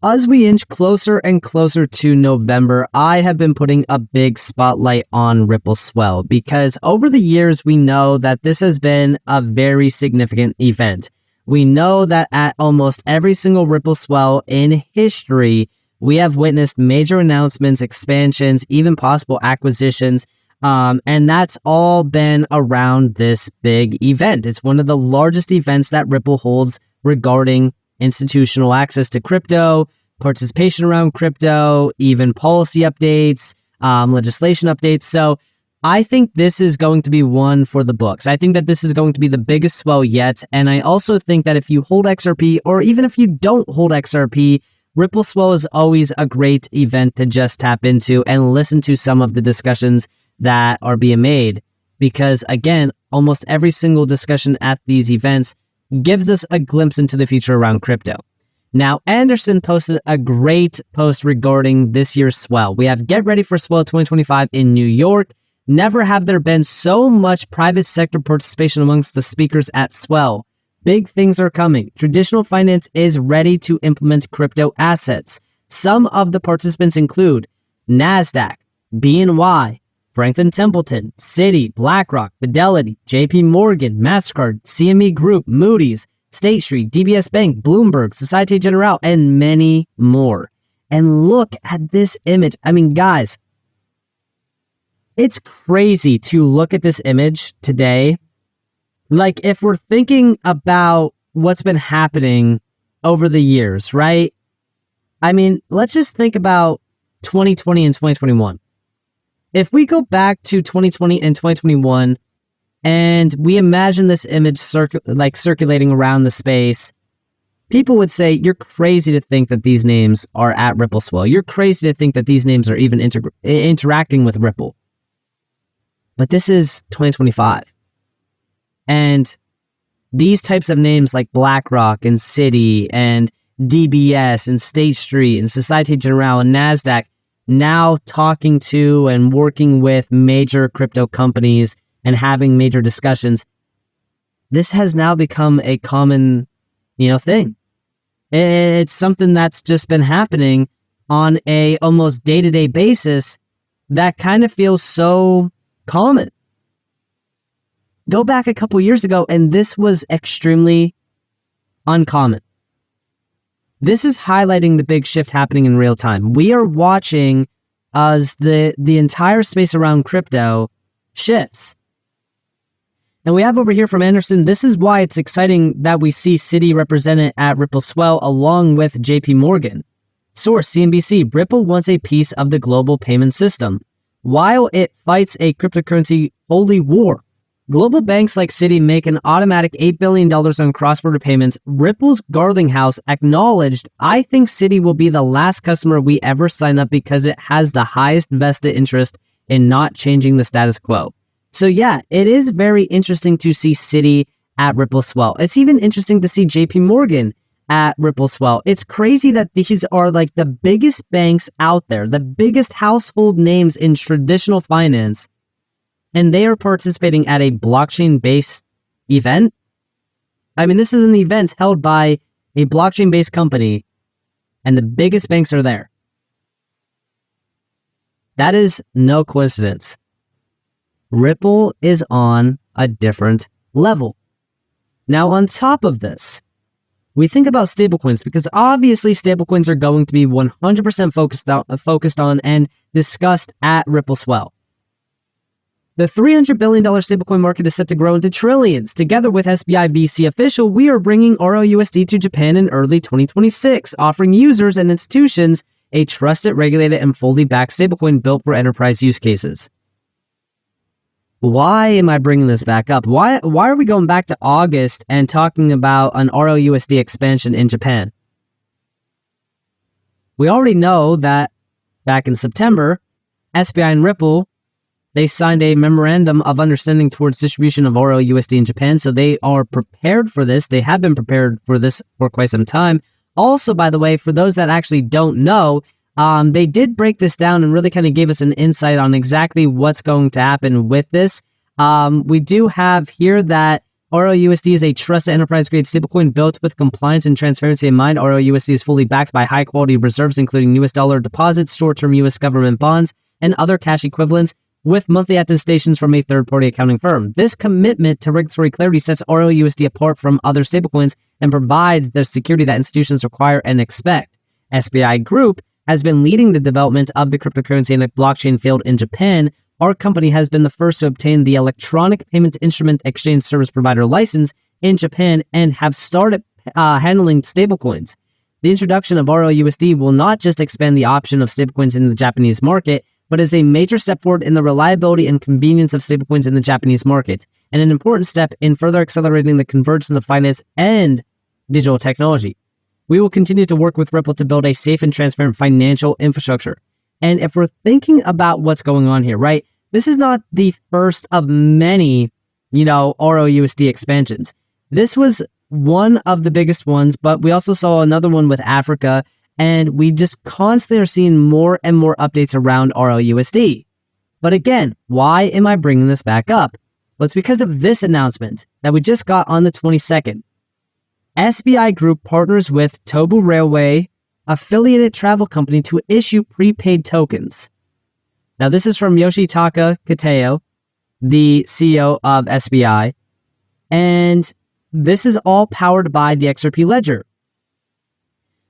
As we inch closer and closer to November, I have been putting a big spotlight on Ripple Swell because over the years, we know that this has been a very significant event. We know that at almost every single Ripple Swell in history, we have witnessed major announcements, expansions, even possible acquisitions, and that's all been around this big event. It's one of the largest events that Ripple holds regarding institutional access to crypto, participation around crypto, even policy updates, legislation updates. So I think this is going to be one for the books. I think that this is going to be the biggest swell yet. And I also think that if you hold XRP, or even if you don't hold XRP, Ripple Swell is always a great event to just tap into and listen to some of the discussions that are being made. Because again, almost every single discussion at these events gives us a glimpse into the future around crypto. Now, Anderson posted a great post regarding this year's swell. We have Get Ready for Swell 2025 in New York. Never have there been so much private sector participation amongst the speakers at Swell. Big things are coming. Traditional finance is ready to implement crypto assets. Some of the participants include NASDAQ, BNY, Franklin Templeton, Citi, BlackRock, Fidelity, JP Morgan, MasterCard, CME Group, Moody's, State Street, DBS Bank, Bloomberg, Societe Generale, and many more. And look at this image. I mean, guys, it's crazy to look at this image today. Like, if we're thinking about what's been happening over the years, right? I mean, let's just think about 2020 and 2021. If we go back to 2020 and 2021, and we imagine this image circulating around the space, people would say, you're crazy to think that these names are at Ripple Swell. You're crazy to think that these names are even interacting with Ripple. But this is 2025. And these types of names like BlackRock and Citi and DBS and State Street and Societe Generale and NASDAQ now talking to and working with major crypto companies and having major discussions. This has now become a common, thing. It's something that's just been happening on a almost day-to-day basis that kind of feels so common. Go back a couple years ago and this was extremely uncommon. This is highlighting the big shift happening in real time. We are watching as the entire space around crypto shifts. And we have over here from Anderson, this is why it's exciting that we see Citi represented at Ripple Swell along with JP Morgan. Source, CNBC, Ripple wants a piece of the global payment system. While it fights a cryptocurrency holy war, global banks like Citi make an automatic $8 billion on cross-border payments. Ripple's Garlinghouse acknowledged, I think Citi will be the last customer we ever sign up because it has the highest vested interest in not changing the status quo. So yeah, it is very interesting to see Citi at Ripple Swell. It's even interesting to see JP Morgan at Ripple Swell. It's crazy that these are like the biggest banks out there, the biggest household names in traditional finance, and they are participating at a blockchain-based event. I mean, this is an event held by a blockchain-based company, and the biggest banks are there. That is no coincidence. Ripple is on a different level. Now, on top of this, we think about stablecoins because obviously stablecoins are going to be 100% focused on and discussed at Ripple Swell. The $300 billion stablecoin market is set to grow into trillions. Together with SBI VC Official, we are bringing RLUSD to Japan in early 2026, offering users and institutions a trusted, regulated, and fully backed stablecoin built for enterprise use cases. Why am I bringing this back up? Why are we going back to August and talking about an RLUSD expansion in Japan? We already know that back in September, SBI and Ripple, they signed a memorandum of understanding towards distribution of RLUSD in Japan, so they are prepared for this. They have been prepared for this for quite some time. Also, by the way, for those that actually don't know, they did break this down and really kind of gave us an insight on exactly what's going to happen with this. We do have here that RLUSD is a trusted enterprise-grade stablecoin built with compliance and transparency in mind. RLUSD is fully backed by high-quality reserves, including US dollar deposits, short-term US government bonds, and other cash equivalents, with monthly attestations from a third-party accounting firm. This commitment to regulatory clarity sets RLUSD apart from other stablecoins and provides the security that institutions require and expect. SBI Group has been leading the development of the cryptocurrency in the blockchain field in Japan. Our company has been the first to obtain the Electronic Payment Instrument Exchange Service Provider license in Japan and have started handling stablecoins. The introduction of RLUSD will not just expand the option of stablecoins in the Japanese market, but is a major step forward in the reliability and convenience of stablecoins in the Japanese market, and an important step in further accelerating the convergence of finance and digital technology. We will continue to work with Ripple to build a safe and transparent financial infrastructure. And if we're thinking about what's going on here, right, this is not the first of many, RLUSD expansions. This was one of the biggest ones, but we also saw another one with Africa, and we just constantly are seeing more and more updates around RLUSD. But again, why am I bringing this back up? Well, it's because of this announcement that we just got on the 22nd. SBI Group partners with Tobu Railway, affiliated travel company, to issue prepaid tokens. Now, this is from Yoshitaka Kateo, the CEO of SBI, and this is all powered by the XRP Ledger.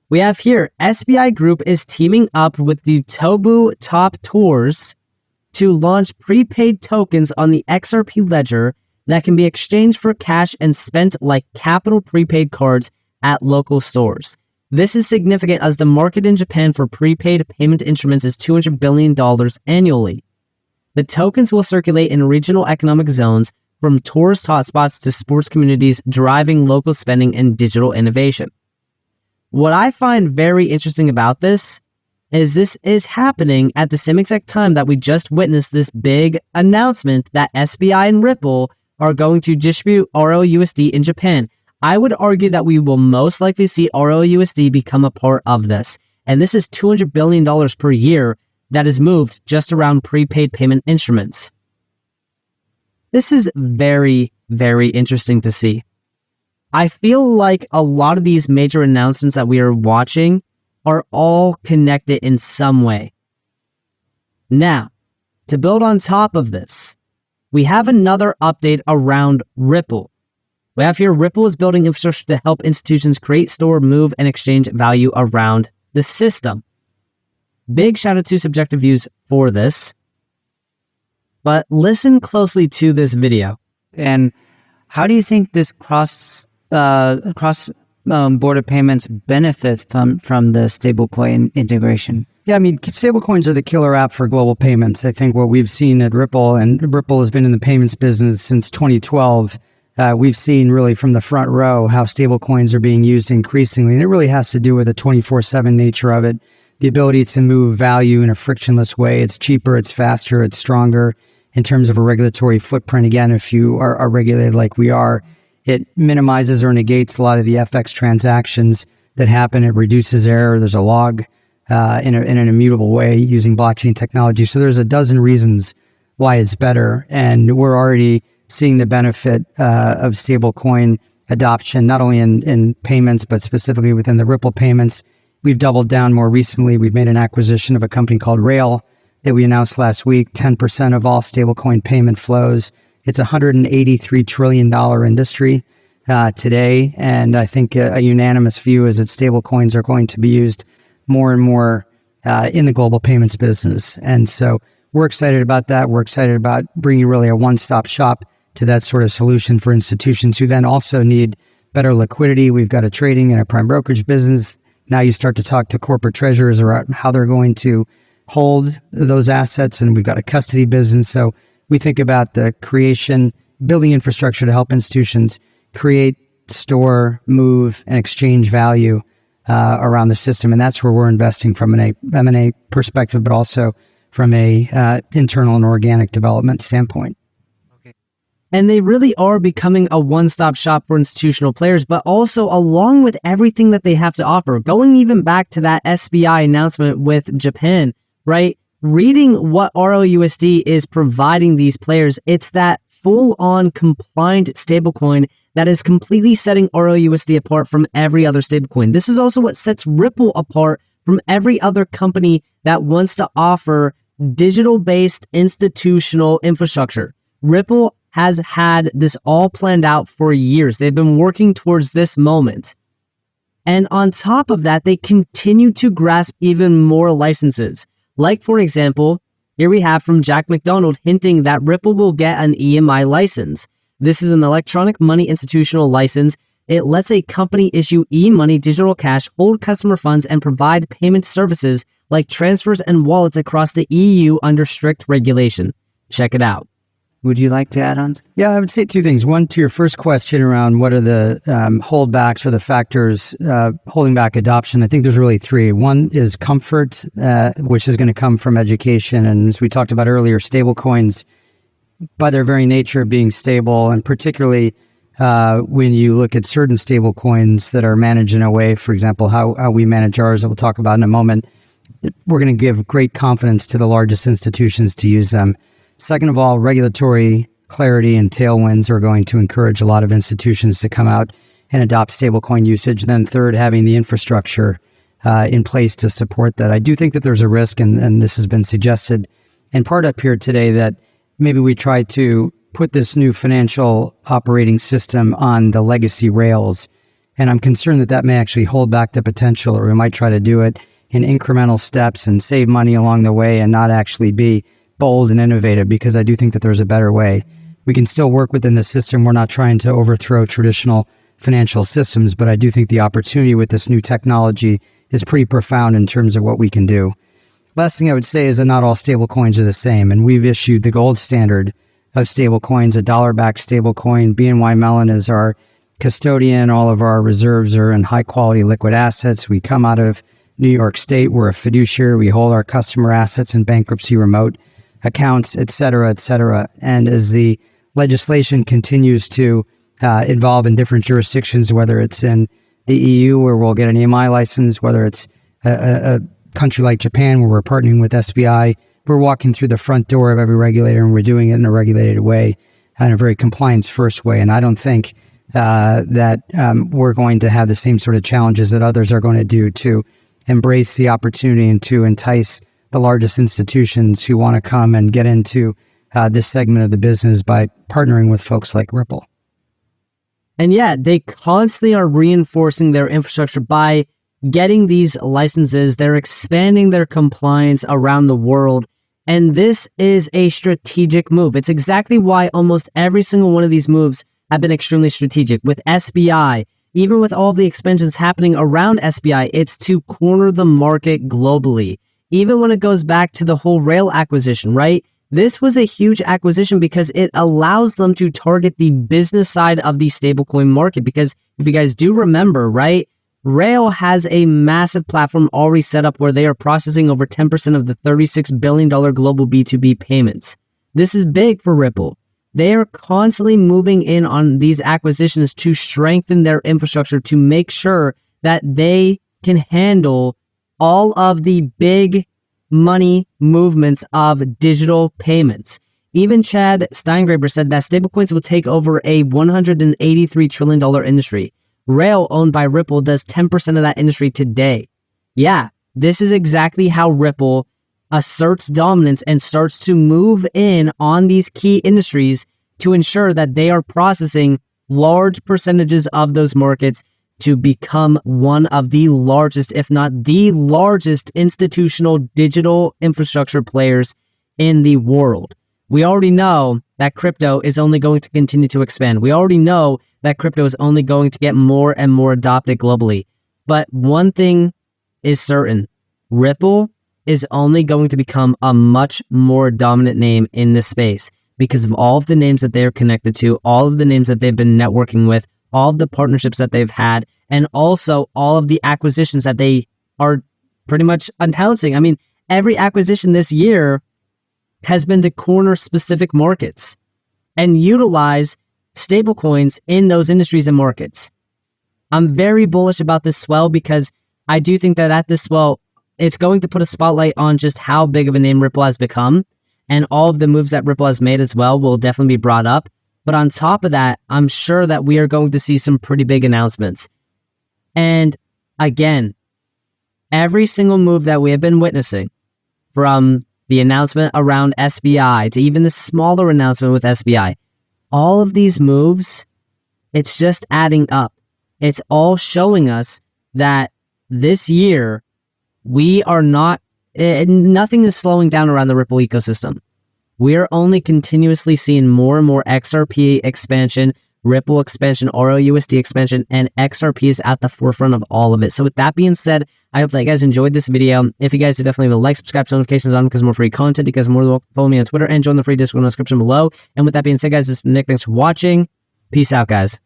We have here, SBI Group is teaming up with the Tobu Top Tours to launch prepaid tokens on the XRP Ledger that can be exchanged for cash and spent like capital prepaid cards at local stores. This is significant as the market in Japan for prepaid payment instruments is $200 billion annually. The tokens will circulate in regional economic zones from tourist hotspots to sports communities, driving local spending and digital innovation. What I find very interesting about this is happening at the same exact time that we just witnessed this big announcement that SBI and Ripple are going to distribute RLUSD in Japan. I would argue that we will most likely see RLUSD become a part of this. And this is $200 billion per year that is moved just around prepaid payment instruments. This is very, very interesting to see. I feel like a lot of these major announcements that we are watching are all connected in some way. Now, to build on top of this, we have another update around Ripple. We have here, Ripple is building infrastructure to help institutions create, store, move, and exchange value around the system. Big shout out to Subjective Views for this. But listen closely to this video. And how do you think this cross-border payments benefit from the stablecoin integration? Yeah, I mean, stablecoins are the killer app for global payments. I think what we've seen at Ripple, and Ripple has been in the payments business since 2012, we've seen really from the front row how stablecoins are being used increasingly. And it really has to do with the 24/7 nature of it, the ability to move value in a frictionless way. It's cheaper, it's faster, it's stronger in terms of a regulatory footprint. Again, if you are regulated like we are, it minimizes or negates a lot of the FX transactions that happen. It reduces error. There's a log in an immutable way using blockchain technology. So there's a dozen reasons why it's better. And we're already seeing the benefit of stablecoin adoption, not only in payments, but specifically within the Ripple payments. We've doubled down more recently. We've made an acquisition of a company called Rail that we announced last week, 10% of all stablecoin payment flows. It's a $183 trillion industry today. And I think a unanimous view is that stablecoins are going to be used more and more in the global payments business. And so we're excited about that. We're excited about bringing really a one-stop shop to that sort of solution for institutions who then also need better liquidity. We've got a trading and a prime brokerage business. Now you start to talk to corporate treasurers about how they're going to hold those assets. And we've got a custody business. So we think about the creation, building infrastructure to help institutions create, store, move, and exchange value around the system. And that's where we're investing from an M&A perspective, but also from a internal and organic development standpoint. And they really are becoming a one-stop shop for institutional players, but also along with everything that they have to offer. Going even back to that SBI announcement with Japan, right? Reading what RLUSD is providing these players, it's that full-on compliant stablecoin that is completely setting RLUSD apart from every other stablecoin. This is also what sets Ripple apart from every other company that wants to offer digital-based institutional infrastructure. Ripple has had this all planned out for years. They've been working towards this moment. And on top of that, they continue to grasp even more licenses. Like, for example, here we have from Jack McDonald hinting that Ripple will get an EMI license. This is an electronic money institutional license. It lets a company issue e-money, digital cash, hold customer funds, and provide payment services like transfers and wallets across the EU under strict regulation. Check it out. Would you like to add on? Yeah, I would say two things. One, to your first question around what are the holdbacks or the factors holding back adoption, I think there's really three. One is comfort, which is going to come from education. And as we talked about earlier, stable coins, by their very nature being stable, and particularly when you look at certain stable coins that are managed in a way, for example, how we manage ours, that we'll talk about in a moment, we're going to give great confidence to the largest institutions to use them. Second of all, regulatory clarity and tailwinds are going to encourage a lot of institutions to come out and adopt stablecoin usage. Then third, having the infrastructure in place to support that. I do think that there's a risk, and this has been suggested in part up here today, that maybe we try to put this new financial operating system on the legacy rails. And I'm concerned that that may actually hold back the potential, or we might try to do it in incremental steps and save money along the way and not actually be bold and innovative, because I do think that there's a better way. We can still work within the system. We're not trying to overthrow traditional financial systems, but I do think the opportunity with this new technology is pretty profound in terms of what we can do. Last thing I would say is that not all stable coins are the same, and we've issued the gold standard of stable coins, a dollar-backed stable coin. BNY Mellon is our custodian. All of our reserves are in high-quality liquid assets. We come out of New York State. We're a fiduciary. We hold our customer assets in bankruptcy remote accounts, et cetera, et cetera. And as the legislation continues to evolve in different jurisdictions, whether it's in the EU where we'll get an EMI license, whether it's a country like Japan where we're partnering with SBI, we're walking through the front door of every regulator, and we're doing it in a regulated way, in a very compliance-first way. And I don't think that we're going to have the same sort of challenges that others are going to do to embrace the opportunity and to entice the largest institutions who want to come and get into this segment of the business by partnering with folks like Ripple. And yeah, they constantly are reinforcing their infrastructure by getting these licenses. They're expanding their compliance around the world. And this is a strategic move. It's exactly why almost every single one of these moves have been extremely strategic. With SBI, even with all the expansions happening around SBI, it's to corner the market globally. Even when it goes back to the whole Rail acquisition, right? This was a huge acquisition because it allows them to target the business side of the stablecoin market. Because if you guys do remember, right, Rail has a massive platform already set up where they are processing over 10% of the $36 billion global B2B payments. This is big for Ripple. They are constantly moving in on these acquisitions to strengthen their infrastructure to make sure that they can handle all of the big money movements of digital payments. Even Chad Steingraber said that stablecoins will take over a $183 trillion industry. Rail, owned by Ripple, does 10% of that industry today. Yeah, this is exactly how Ripple asserts dominance and starts to move in on these key industries to ensure that they are processing large percentages of those markets to become one of the largest, if not the largest, institutional digital infrastructure players in the world. We already know that crypto is only going to continue to expand. We already know that crypto is only going to get more and more adopted globally. But one thing is certain, Ripple is only going to become a much more dominant name in this space because of all of the names that they are connected to, all of the names that they've been networking with, all of the partnerships that they've had, and also all of the acquisitions that they are pretty much announcing. I mean, every acquisition this year has been to corner specific markets and utilize stablecoins in those industries and markets. I'm very bullish about this swell because I do think that at this swell, it's going to put a spotlight on just how big of a name Ripple has become, and all of the moves that Ripple has made as well will definitely be brought up. But on top of that, I'm sure that we are going to see some pretty big announcements. And again, every single move that we have been witnessing, from the announcement around SBI to even the smaller announcement with SBI, all of these moves, it's just adding up. It's all showing us that this year, nothing is slowing down around the Ripple ecosystem. We're only continuously seeing more and more XRP expansion, Ripple expansion, ROUSD expansion, and XRP is at the forefront of all of it. So with that being said, I hope that you guys enjoyed this video. If you guys did, definitely leave a like, subscribe, turn notifications on because more free content. You guys are more than welcome to follow me on Twitter and join the free Discord in the description below. And with that being said, guys, this has been Nick. Thanks for watching. Peace out, guys.